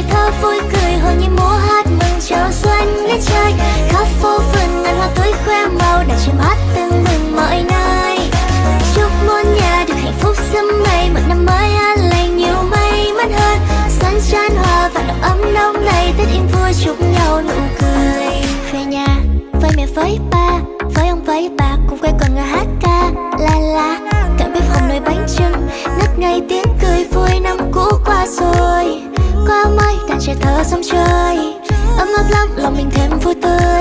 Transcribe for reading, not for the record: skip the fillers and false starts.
ngày thơ vui cười hồn nhiên múa hát mừng chào xuân đến chơi. Khắp phố phường ngàn hoa tươi khoe màu đã chim hót tưng bừng mọi nơi. Chúc muôn nhà được hạnh phúc sum vầy, một năm mới an lành nhiều may mắn hơn. Xuân chan hòa và độ ấm nồng đầy, Tết yên vui chúc nhau nụ cười. Về nhà với mẹ với ba, với ông với bà cùng quay quần ngồi hát ca la la. Cạnh bếp hồng nồi bánh chưng, ngất ngây tiếng cười vui năm cũ qua rồi. Qua mây đàn trẻ thơ sông chơi, ấm áp lắm lòng mình thêm vui tươi.